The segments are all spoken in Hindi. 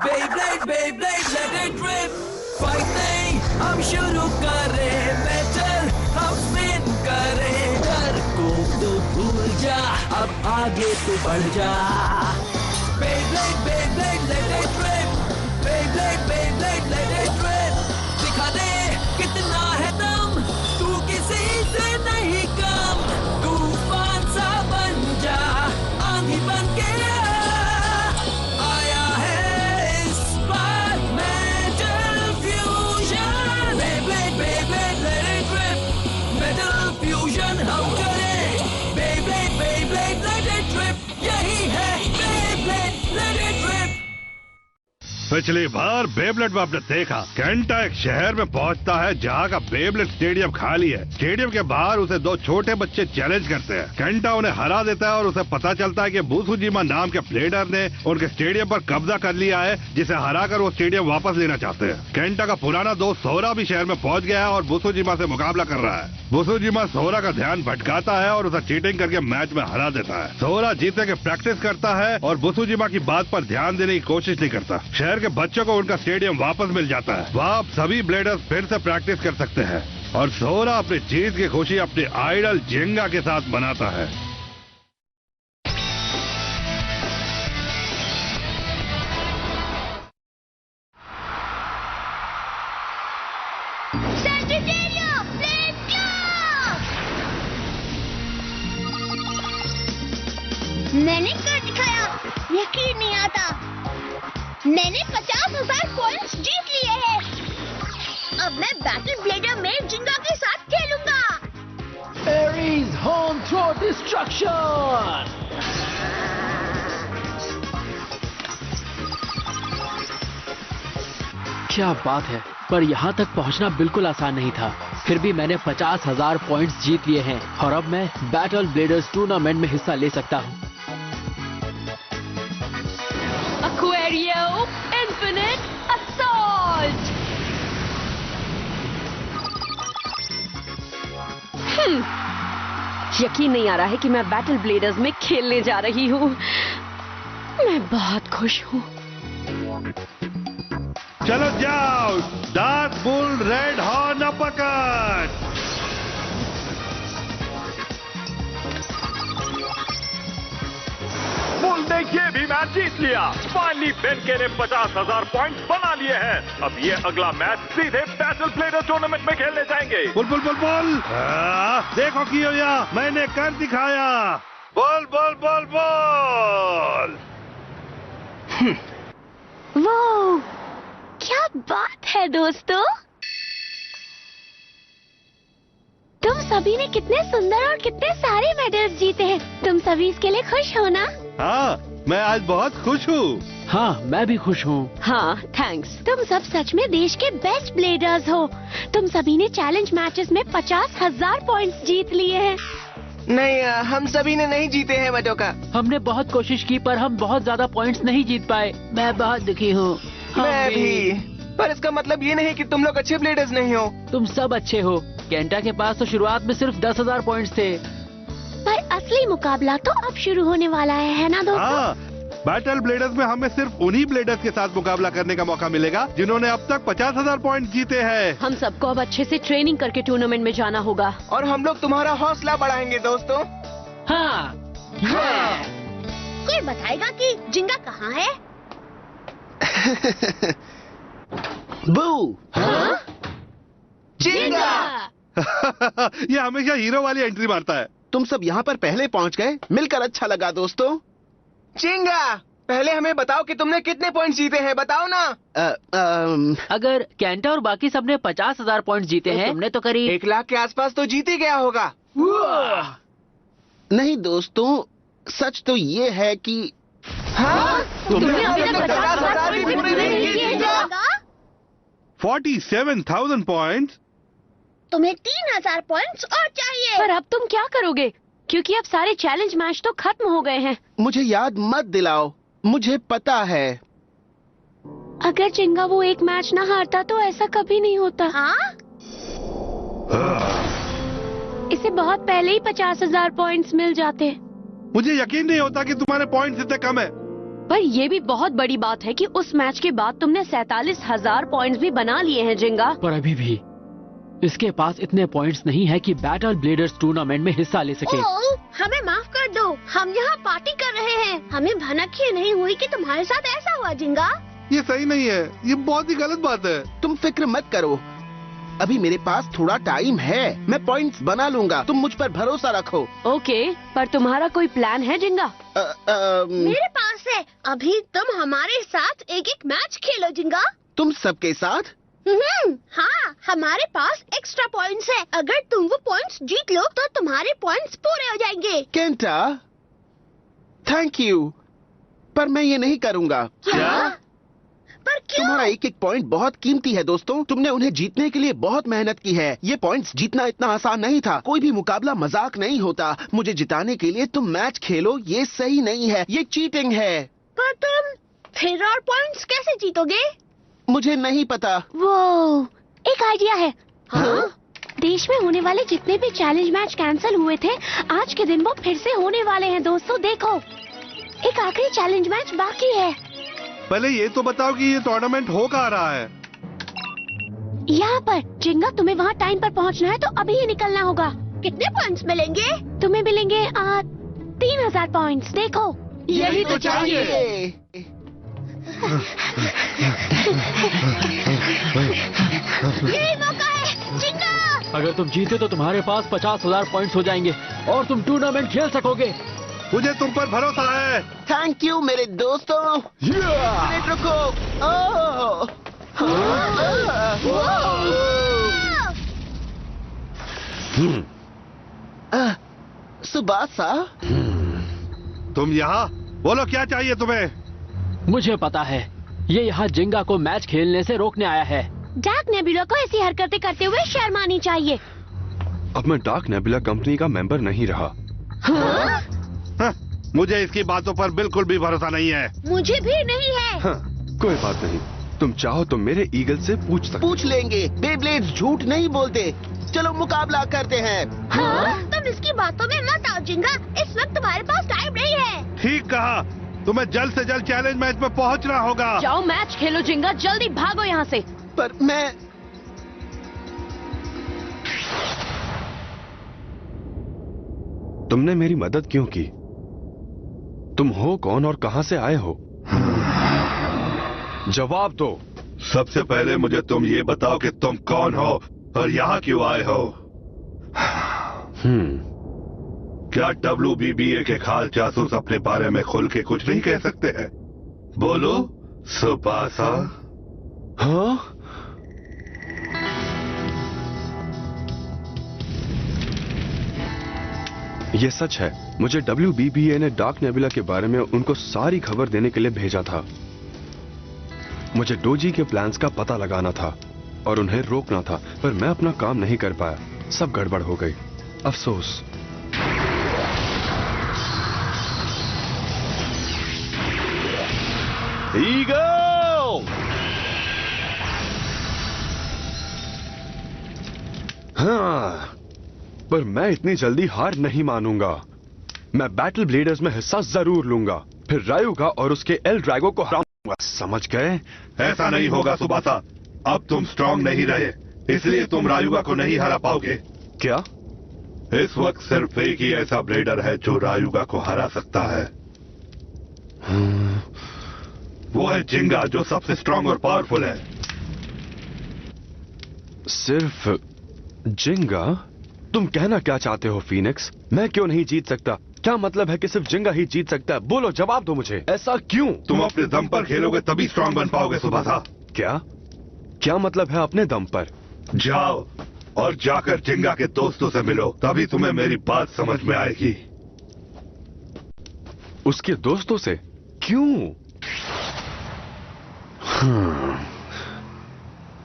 Beyblade, Beyblade, let it rip. Fight नहीं, हम शुरू करें बैटल, हम स्पिन करें डर को तो भूल जा, अब आगे तो बढ़ जा. Beyblade, Beyblade, let it rip. Beyblade, Beyblade, let it rip. दिखा दे कितना है दम, तू किसी से नहीं कम. तूफान सा बन जा, आंधी बन के आया है इस बार metal fusion. Beyblade, Beyblade, let it rip. Metal fusion हम करें. Beyblade, Beyblade, let it rip. यही है Beyblade, let it rip. पिछली बार बेबलेट में आपने देखा केंटा एक शहर में पहुंचता है जहां का बेबलेट स्टेडियम खाली है. स्टेडियम के बाहर उसे दो छोटे बच्चे चैलेंज करते हैं. केंटा उन्हें हरा देता है और उसे पता चलता है कि बुसुजिमा नाम के प्लेडर ने उनके स्टेडियम पर कब्जा कर लिया है, जिसे हराकर वो स्टेडियम वापस लेना चाहते हैं. केंटा का पुराना दोस्त सोरा भी शहर में पहुंच गया है और बुसुजिमा से मुकाबला कर रहा है. बुसुजिमा सोरा का ध्यान भटकाता है और उसे चीटिंग करके मैच में हरा देता है. सोरा जीतने की प्रैक्टिस करता है और बुसुजिमा की बात पर ध्यान देने की कोशिश नहीं करता. शहर के बच्चों को उनका स्टेडियम वापस मिल जाता है. वहाँ सभी ब्लेडर्स फिर से प्रैक्टिस कर सकते हैं और सोरा अपनी जीत की खुशी अपने आइडल जेंगा के साथ मनाता है. मैंने कर दिखाया, यकीन नहीं आता. मैंने 50,000 पॉइंट्स जीत लिए हैं. अब मैं बैटल ब्लेडर में जिंगा के साथ खेलूंगा. Ares home throw destruction. क्या बात है, पर यहाँ तक पहुँचना बिल्कुल आसान नहीं था. फिर भी मैंने 50,000 पॉइंट्स जीत लिए हैं और अब मैं बैटल ब्लेडर्स टूर्नामेंट में हिस्सा ले सकता हूँ. Aquario Infinite Assault! यकीन नहीं आ रहा है कि मैं बैटल ब्लेडर्स में खेलने जा रही हूँ. मैं बहुत खुश हूँ. चलो जाओ, dark bull red horn uppercut. Bull ने ये भी मैच जीत लिया. फाइनली बेनके ने 50,000 पॉइंट्स बना लिए हैं. अब ये अगला मैच सीधे बैटल ब्लेडर टूर्नामेंट में खेलने जाएंगे. बुल बुल बुल बुल, देखो कियोया, मैंने कर दिखाया. बोल बोल बोल बोल. वो क्या बात है दोस्तों. तुम सभी ने कितने सुंदर और कितने सारे मेडल्स जीते हैं. तुम सभी इसके लिए खुश हो ना? हाँ, मैं आज बहुत खुश हूँ. हाँ, मैं भी खुश हूँ. हाँ, थैंक्स. तुम सब सच में देश के बेस्ट ब्लेडर्स हो. तुम सभी ने चैलेंज मैचेस में 50,000 पॉइंट्स जीत लिए हैं. नहीं, हम सभी ने नहीं जीते हैं मटोका. हमने बहुत कोशिश की पर हम बहुत ज्यादा पॉइंट्स नहीं जीत पाए. मैं बहुत दुखी हूँ. मैं भी. पर इसका मतलब ये नहीं कि तुम लोग अच्छे ब्लेडर्स नहीं हो. तुम सब अच्छे हो. केंटा के पास तो शुरुआत में सिर्फ 10,000 पॉइंट्स थे. पर असली मुकाबला तो अब शुरू होने वाला है ना दोस्तों? हाँ, बैटल ब्लेडर्स में हमें सिर्फ उन्हीं ब्लेडर्स के साथ मुकाबला करने का मौका मिलेगा जिन्होंने अब तक 50,000 पॉइंट जीते हैं. हम सबको अब अच्छे से ट्रेनिंग करके टूर्नामेंट में जाना होगा. और हम लोग तुम्हारा हौसला बढ़ाएंगे दोस्तों. हाँ. कोई बताएगा कि जिंगा कहाँ है? बू. जिंगा. ये हमेशा हीरो वाली एंट्री मारता है. तुम सब यहाँ पर पहले पहुँच गए, मिलकर अच्छा लगा दोस्तों. जिंगा, पहले हमें बताओ कि तुमने कितने पॉइंट जीते हैं. बताओ ना. अगर केंटा और बाकी सबने 50,000 पॉइंट जीते हैं, तुमने तो करीब 1 लाख के आसपास तो जीत ही गया होगा. नहीं दोस्तों, सच तो ये है कि हाँ, तुमने अभी तक 50,000 भी पूरे नहीं किए. 47,000 पॉइंट. तुम्हें 3,000 पॉइंट्स और चाहिए. पर अब तुम क्या करोगे, क्योंकि अब सारे चैलेंज मैच तो खत्म हो गए हैं. मुझे याद मत दिलाओ, मुझे पता है. अगर जिंगा वो एक मैच ना हारता तो ऐसा कभी नहीं होता. हाँ? इसे बहुत पहले ही 50,000 पॉइंट्स मिल जाते. मुझे यकीन नहीं होता कि तुम्हारे पॉइंट्स इतने कम है. पर ये भी बहुत बड़ी बात है कि उस मैच के बाद तुमने 47,000 पॉइंट्स भी बना लिए हैं जिंगा। पर अभी भी इसके पास इतने पॉइंट्स नहीं है कि बैटल ब्लेडर्स टूर्नामेंट में हिस्सा ले सके। ओह, हमें माफ कर दो, हम यहाँ पार्टी कर रहे हैं। हमें भनक ही नहीं हुई कि तुम्हारे साथ ऐसा हुआ जिंगा। ये सही नहीं है, ये बहुत ही गलत बात है। तुम फिक्र मत करो, अभी मेरे पास थोड़ा टाइम है, मैं पॉइंट्स बना लूंगा, तुम मुझ पर भरोसा रखो। ओके, पर तुम्हारा कोई प्लान है जिंगा? मेरे पास है, अभी तुम हमारे साथ एक एक मैच खेलो जिंगा। तुम सबके साथ? हाँ, हमारे पास एक्स्ट्रा पॉइंट्स है। अगर तुम वो पॉइंट्स जीत लो तो तुम्हारे पॉइंट्स पूरे हो जाएंगे। केंटा, थैंक यू, पर मैं ये नहीं करूँगा। क्या? पर क्यों? तुम्हारा एक एक पॉइंट बहुत कीमती है दोस्तों, तुमने उन्हें जीतने के लिए बहुत मेहनत की है। ये पॉइंट्स जीतना इतना आसान नहीं था, कोई भी मुकाबला मजाक नहीं होता। मुझे जिताने के लिए तुम मैच खेलो, ये सही नहीं है, ये चीटिंग है। पर तुम फिर और पॉइंट्स कैसे जीतोगे? मुझे नहीं पता। वो एक आइडिया है। हाँ? देश में होने वाले जितने भी चैलेंज मैच कैंसिल हुए थे, आज के दिन वो फिर से होने वाले हैं दोस्तों। देखो, एक आखिरी चैलेंज मैच बाकी है। पहले ये तो बताओ कि ये टूर्नामेंट हो कहाँ रहा है? यहाँ पर। जिंगा, तुम्हें वहाँ टाइम पर पहुँचना है तो अभी ही निकलना होगा। कितने पॉइंट्स मिलेंगे? तुम्हें मिलेंगे 3,000 पॉइंट्स। देखो, यही तो चाहिए। यही मौका है जिंगा। अगर तुम जीते तो तुम्हारे पास 50,000 पॉइंट्स हो जाएंगे और तुम टूर्नामेंट खेल सकोगे। मुझे तुम पर भरोसा है। थैंक यू मेरे दोस्तों। मिनट रुको। सुबासा, तुम यहाँ? बोलो क्या चाहिए तुम्हें? मुझे पता है, ये यहाँ जिंगा को मैच खेलने से रोकने आया है। डार्क नेबुला को ऐसी हरकतें करते हुए शर्म आनी चाहिए। अब मैं डार्क नेबुला कंपनी का मेंबर नहीं रहा। हाँ? हाँ, मुझे इसकी बातों पर बिल्कुल भी भरोसा नहीं है। मुझे भी नहीं है। हाँ, कोई बात नहीं, तुम चाहो तो मेरे ईगल से पूछ सकते। पूछ लेंगे, बेब्लेड्स झूठ नहीं बोलते। चलो मुकाबला करते हैं। हाँ? तुम इसकी बातों में मत आओ जिंगा, इस वक्त तुम्हारे पास टाइम नहीं है। ठीक कहा, तुम्हें जल्द से जल्द चैलेंज मैच में पहुंचना होगा। जाओ मैच खेलो जिंगा, जल्दी भागो यहाँ से। पर मैं तुमने मेरी मदद क्यों की? तुम हो कौन और कहां से आए हो? जवाब दो। सबसे पहले मुझे तुम ये बताओ कि तुम कौन हो और यहाँ क्यों आए हो? क्या WBBA के खास जासूस अपने बारे में खुल के कुछ नहीं कह सकते हैं? बोलो सुबासा। हाँ? ये सच है, मुझे WBBA ने डार्क नेबुला के बारे में उनको सारी खबर देने के लिए भेजा था। मुझे डोजी के प्लान्स का पता लगाना था और उन्हें रोकना था, पर मैं अपना काम नहीं कर पाया। सब गड़बड़ हो गई, अफसोस। ईगल! हाँ, पर मैं इतनी जल्दी हार नहीं मानूंगा। मैं बैटल ब्लेडर्स में हिस्सा जरूर लूंगा, फिर रायुगा और उसके एल ड्रैगो को हराऊंगा। समझ गए? ऐसा नहीं होगा सुबासा, अब तुम स्ट्रांग नहीं रहे, इसलिए तुम रायुगा को नहीं हरा पाओगे। क्या? इस वक्त सिर्फ एक ही ऐसा ब्लेडर है जो रायुगा को हरा सकता है। वो है जिंगा, जो सबसे स्ट्रांग और पावरफुल है। सिर्फ जिंगा? तुम कहना क्या चाहते हो फीनिक्स? मैं क्यों नहीं जीत सकता? क्या मतलब है कि सिर्फ जिंगा ही जीत सकता है? बोलो, जवाब दो मुझे। ऐसा क्यों? तुम अपने दम पर खेलोगे तभी स्ट्रांग बन पाओगे सुबासा। क्या? क्या मतलब है अपने दम पर? जाओ और जाकर जिंगा के दोस्तों से मिलो, तभी तुम्हें मेरी बात समझ में आएगी। उसके दोस्तों से? क्यों?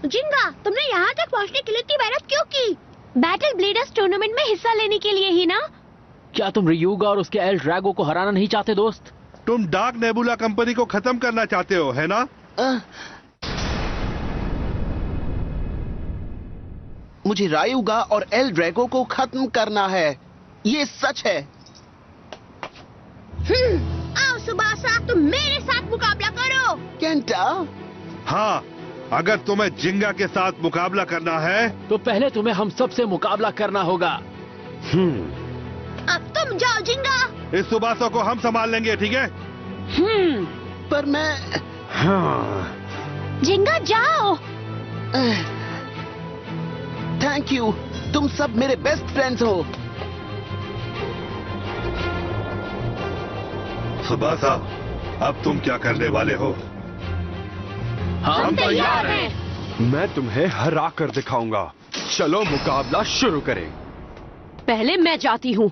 जिंगा, तुमने यहाँ तक पहुँचने के लिए इतनी मेहनत क्यों की? बैटल ब्लेडर्स टूर्नामेंट में हिस्सा लेने के लिए ही ना? क्या तुम रियूगा और उसके एल ड्रैगो को हराना नहीं चाहते दोस्त? तुम डार्क नेबुला कंपनी को खत्म करना चाहते हो, है ना? मुझे रायुगा और एल ड्रैगो को खत्म करना है, ये सच है। आओ सुबासा, तुम मेरे साथ मुकाबला करो। केंटा, हाँ, अगर तुम्हें जिंगा के साथ मुकाबला करना है तो पहले तुम्हें हम सबसे मुकाबला करना होगा। अब तुम जाओ जिंगा। इस सुबासा को हम संभाल लेंगे, ठीक है? पर मैं जिंगा जाओ। थैंक यू, तुम सब मेरे बेस्ट फ्रेंड्स हो। सुबासा, अब तुम क्या करने वाले हो? हम तैयार हैं। मैं तुम्हें हरा कर दिखाऊंगा। चलो मुकाबला शुरू करें। पहले मैं जाती हूँ।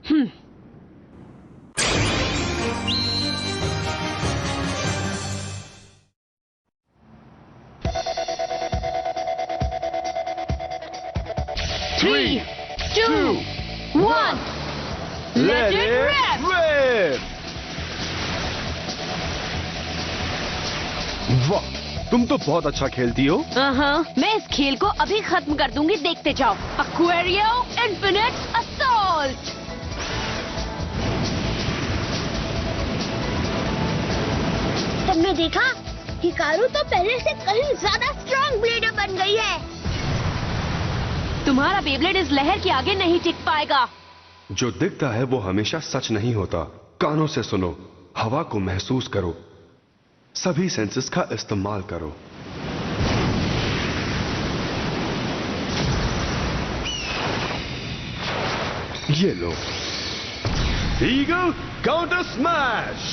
Three, two, one, let it rip! वाह, तुम तो बहुत अच्छा खेलती हो। मैं इस खेल को अभी खत्म कर दूंगी, देखते जाओ। Aquario Infinite Assault! तुमने देखा, हिकारू तो पहले से कहीं ज्यादा स्ट्रॉन्ग ब्लेडर बन गई है। तुम्हारा बेब्लेड इस लहर के आगे नहीं टिक पाएगा। जो दिखता है वो हमेशा सच नहीं होता। कानों से सुनो, हवा को महसूस करो, सभी सेंसेस का इस्तेमाल करो। ये लो, ईगल काउंटर स्मैश।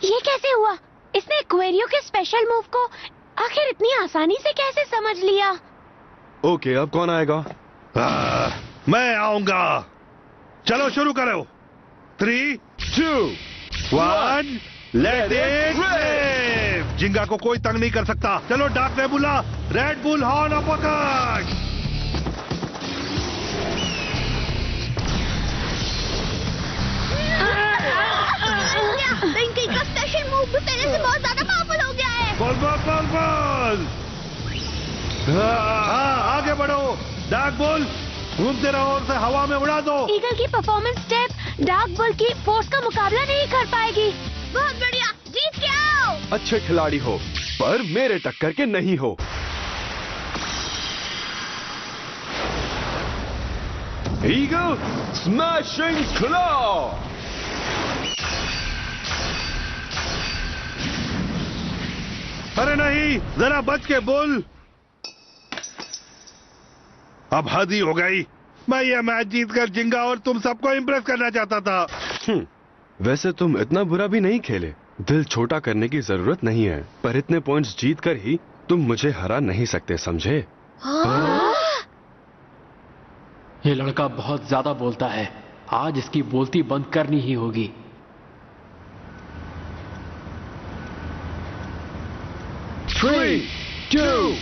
ये कैसे हुआ? इसने एक्वेरियो के स्पेशल मूव को आखिर इतनी आसानी से कैसे समझ लिया? ओके, अब कौन आएगा? मैं आऊंगा। चलो शुरू करो। 3, 2, 1, लेट इट रिप। जिंगा को कोई तंग नहीं कर सकता। चलो dark nebula, red bull horn uppercut. Rinki का स्पेशल मूव भी पहले से बहुत ज्यादा पावरफुल हो गया है। बोल बोल बोल बोल। हाँ, आगे बढ़ो। डार्क बुल, घूमते रहो और उसे हवा में उड़ा दो। ईगल की परफॉर्मेंस स्टेप डार्क बुल की फोर्स का मुकाबला नहीं कर पाएगी। बहुत बढ़िया, जीत के आओ। अच्छे खिलाड़ी हो, पर मेरे टक्कर के नहीं हो। Eagle smashing claw. अरे नहीं, जरा बच के बोल। अब हद ही हो गई। मैं ये मैच जीतकर जिंगा और तुम सबको इम्प्रेस करना चाहता था। वैसे तुम इतना बुरा भी नहीं खेले। दिल छोटा करने की जरूरत नहीं है, पर इतने पॉइंट्स जीतकर ही तुम मुझे हरा नहीं सकते, समझे? ये लड़का बहुत ज्यादा बोलता है। आज इसकी बोलती बंद करनी ही होगी। Three, 2,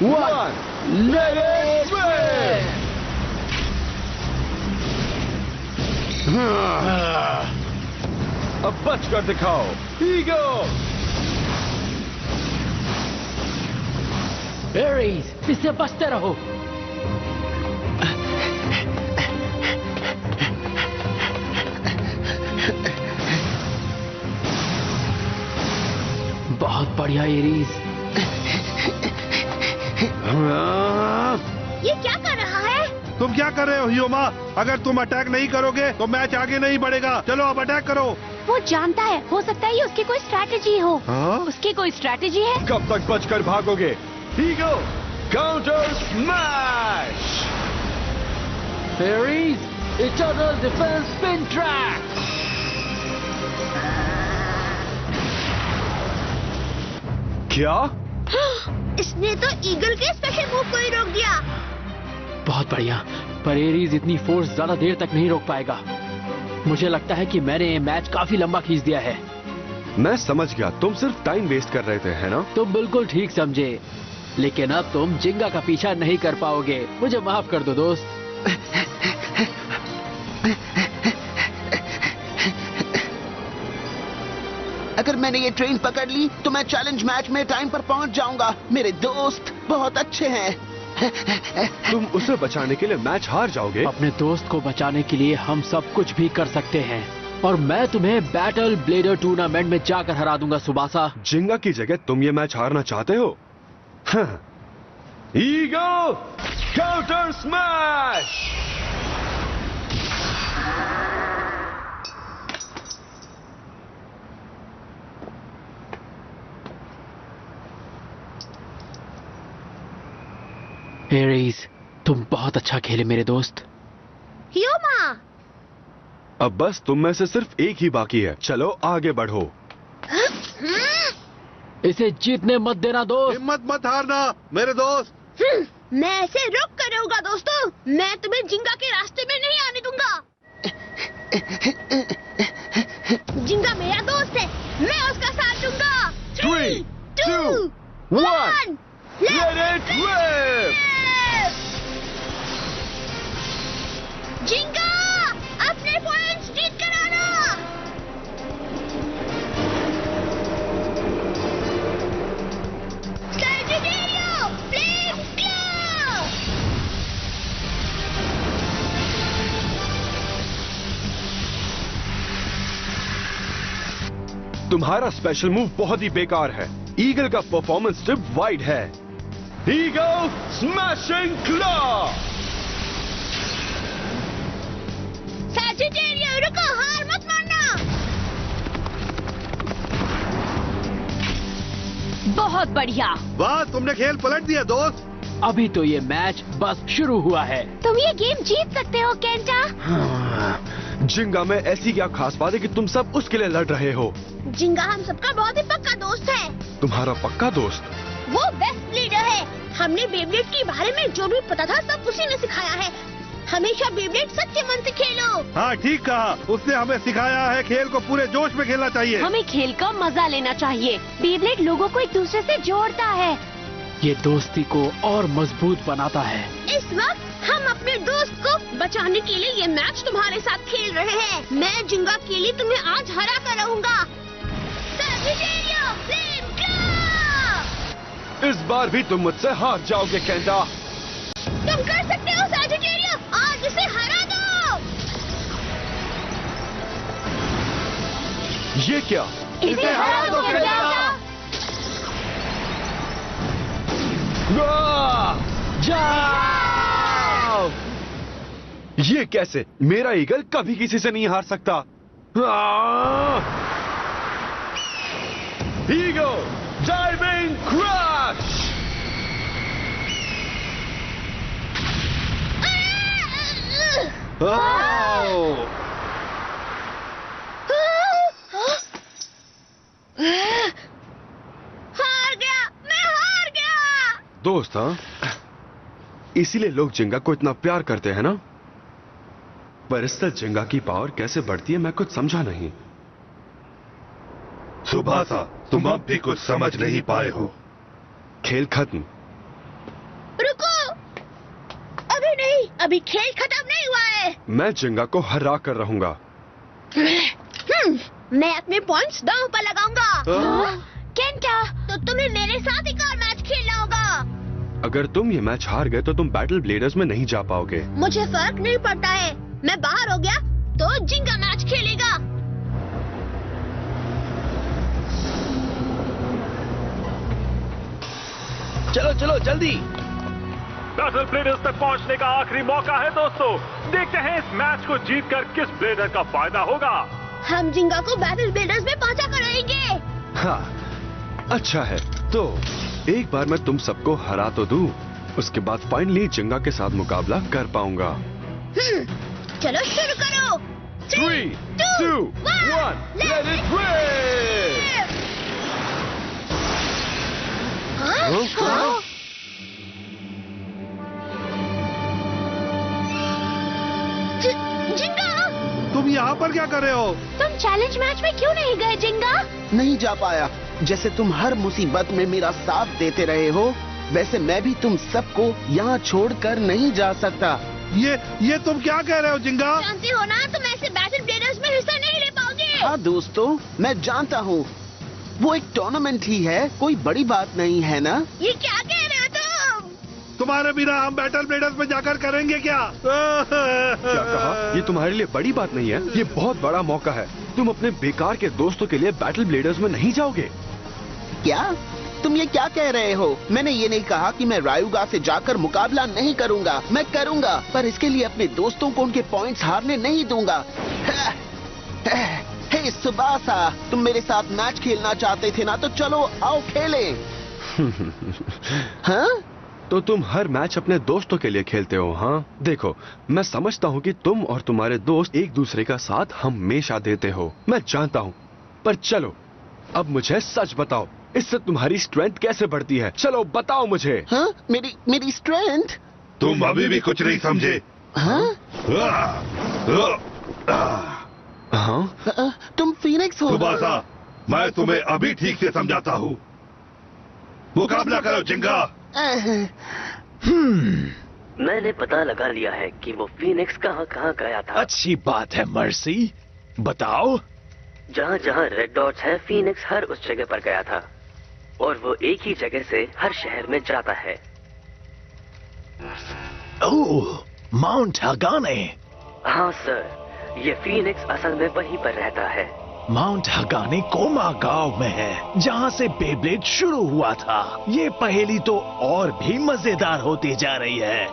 1, let it rip! अब बच कर दिखाओ, ईगल! एरीज, इससे बचते रहो। बहुत बढ़िया एरीज। ये क्या कर रहा है? तुम क्या कर रहे हो हियोमा? अगर तुम अटैक नहीं करोगे तो मैच आगे नहीं बढ़ेगा। चलो अब अटैक करो। वो जानता है, हो सकता है ये उसकी कोई स्ट्रैटेजी हो। उसकी कोई स्ट्रैटेजी है? कब तक बचकर भागोगे? Eagle counter smash. Aries, eternal defence spin track. क्या? इसने तो ईगल के स्पेशल मूव को ही रोक दिया। बहुत बढ़िया, पर एरीज इतनी फोर्स ज्यादा देर तक नहीं रोक पाएगा। मुझे लगता है कि मैंने ये मैच काफी लंबा खींच दिया है। मैं समझ गया, तुम सिर्फ टाइम वेस्ट कर रहे थे, है ना? तुम बिल्कुल ठीक समझे, लेकिन अब तुम जिंगा का पीछा नहीं कर पाओगे। मुझे माफ कर दो दोस्त। अगर मैंने ये ट्रेन पकड़ ली तो मैं चैलेंज मैच में टाइम पर पहुंच जाऊंगा। मेरे दोस्त बहुत अच्छे हैं। तुम उसे बचाने के लिए मैच हार जाओगे? अपने दोस्त को बचाने के लिए हम सब कुछ भी कर सकते हैं और मैं तुम्हें बैटल ब्लेडर टूर्नामेंट में जाकर हरा दूंगा सुबासा। जिंगा की जगह तुम ये मैच हारना चाहते हो? Eagle counter smash! एरीज, तुम बहुत अच्छा खेले मेरे दोस्त। ह्यूमा, अब बस तुम में से सिर्फ एक ही बाकी है। चलो आगे बढ़ो। इसे जीतने मत देना दोस्त। हिम्मत मत हारना मेरे दोस्त। मैं ऐसे रुक कर रहूंगा दोस्तों। मैं तुम्हें जिंगा के रास्ते में नहीं आने दूंगा। जिंगा मेरा दोस्त है, मैं उसका साथ दूंगा। 3, 2, 1, let it rip! जिंगा, अपने पॉइंट्स जीत कर आना। Sagittario, Flame Claw! तुम्हारा स्पेशल मूव बहुत ही बेकार है। ईगल का परफॉर्मेंस टिप वाइड है। Eagle smashing claw! Sagittario, रुको, हार मत मानना। बहुत बढ़िया। वाह, तुमने खेल पलट दिया दोस्त। अभी तो ये मैच बस शुरू हुआ है। तुम ये गेम जीत सकते हो केंटा। जिंगा में ऐसी क्या खास बात है कि तुम सब उसके लिए लड़ रहे हो? जिंगा हम सबका बहुत ही पक्का दोस्त है। तुम्हारा पक्का दोस्त? वो बेस्ट लीडर है। हमने बेब्लेड के बारे में जो भी पता था सब उसी ने सिखाया है। हमेशा बेब्लेड सच्चे मन से खेलो। हाँ ठीक कहा, उसने हमें सिखाया है खेल को पूरे जोश में खेलना चाहिए। हमें खेल का मजा लेना चाहिए। बेब्लेड लोगों को एक दूसरे से जोड़ता है। ये दोस्ती को और मजबूत बनाता है। इस वक्त हम अपने दोस्त को बचाने के लिए ये मैच तुम्हारे साथ खेल रहे हैं। मैं जिंगा के लिए तुम्हें आज हरा कर रहूंगा। Sagittario, Flame Claw! इस बार भी तुम मुझसे हार जाओगे केंटा। तुम कर सकते हो Sagittario, आज इसे हरा दो। ये क्या? इसे हरा दो केंटा। जाओ! ये कैसे? मेरा ईगल कभी किसी से नहीं हार सकता। Eagle diving crush! हार गया, मैं हार गया। दोस्त, हाँ, इसीलिए लोग जिंगा को इतना प्यार करते हैं ना? पर इससे जिंगा की पावर कैसे बढ़ती है मैं कुछ समझा नहीं। सुबासा, तुम अब भी कुछ समझ नहीं पाए हो। खेल खत्म। रुको, अभी नहीं, अभी खेल खत्म नहीं हुआ है। मैं जिंगा को हरा कर रहूंगा। मैं अपने पॉइंट्स दांव पर लगाऊंगा। केंटा, तो तुम्हें मेरे साथ एक और मैच खेलना होगा। अगर तुम ये मैच हार गए तो तुम बैटल ब्लेडर्स में नहीं जा पाओगे। मुझे फर्क नहीं पड़ता है, मैं बाहर हो गया तो जिंगा मैच खेलेगा। चलो चलो जल्दी। बैटल ब्लेडर्स तक पहुंचने का आखिरी मौका है दोस्तों। देखते हैं इस मैच को जीतकर किस ब्लेडर का फायदा होगा। हम जिंगा को बैटल बिल्डर्स में पहुंचा कर रहेंगे। हाँ, अच्छा है। तो एक बार मैं तुम सबको हरा तो दूं, उसके बाद फाइनली जिंगा के साथ मुकाबला कर पाऊंगा। चलो शुरू करो। 3, 2, 1, let it rip! हाँ? जिंगा, तुम यहाँ पर क्या कर रहे हो? तुम चैलेंज मैच में क्यों नहीं गए जिंगा? नहीं जा पाया। जैसे तुम हर मुसीबत में मेरा साथ देते रहे हो, वैसे मैं भी तुम सबको यहाँ छोड़कर नहीं जा सकता। ये तुम क्या कह रहे हो जिंगा? जानते हो ना, तुम ऐसे बैटल ब्लेडर्स में हिस्सा नहीं ले पाओगे। हाँ दोस्तों, मैं जानता हूँ, वो एक टूर्नामेंट ही है, कोई बड़ी बात नहीं है ना? ये क्या कह रहे हो तुम? तुम्हारे बिना हम बैटल ब्लेडर्स में जाकर करेंगे क्या? क्या कहा? ये तुम्हारे लिए बड़ी बात नहीं है, ये बहुत बड़ा मौका है। तुम अपने बेकार के दोस्तों के लिए बैटल ब्लेडर्स में नहीं जाओगे। क्या तुम ये क्या कह रहे हो? मैंने ये नहीं कहा कि मैं रायुगा से जाकर मुकाबला नहीं करूंगा। मैं करूंगा, पर इसके लिए अपने दोस्तों को उनके पॉइंट्स हारने नहीं दूंगा। हे सुबासा, तुम मेरे साथ मैच खेलना चाहते थे ना, तो चलो आओ खेलें। हाँ? तो तुम हर मैच अपने दोस्तों के लिए खेलते हो? हाँ, देखो मैं समझता हूँ कि तुम और तुम्हारे दोस्त एक दूसरे का साथ हमेशा देते हो, मैं जानता हूँ। पर चलो अब मुझे सच बताओ, इससे तुम्हारी स्ट्रेंथ कैसे बढ़ती है? चलो बताओ मुझे। हाँ? मेरी स्ट्रेंथ? तुम अभी भी कुछ नहीं समझे। हाँ? हाँ? तुम फीनिक्स हो? सुबासा, मैं तुम्हें अभी ठीक से समझाता हूँ। मुकाबला करो जिंगा। मैंने पता लगा लिया है कि वो फीनिक्स कहाँ कहाँ गया था। अच्छी बात है मर्सी, बताओ। जहाँ जहाँ रेड डॉट्स है, फीनिक्स हर उस जगह पर गया था, और वो एक ही जगह से हर शहर में जाता है। ओह, माउंट हगाने। हाँ सर, ये फीनिक्स असल में वहीं पर रहता है। माउंट हगाने कोमा गांव में है, जहाँ से बेब्लेड शुरू हुआ था। ये पहेली तो और भी मजेदार होती जा रही है।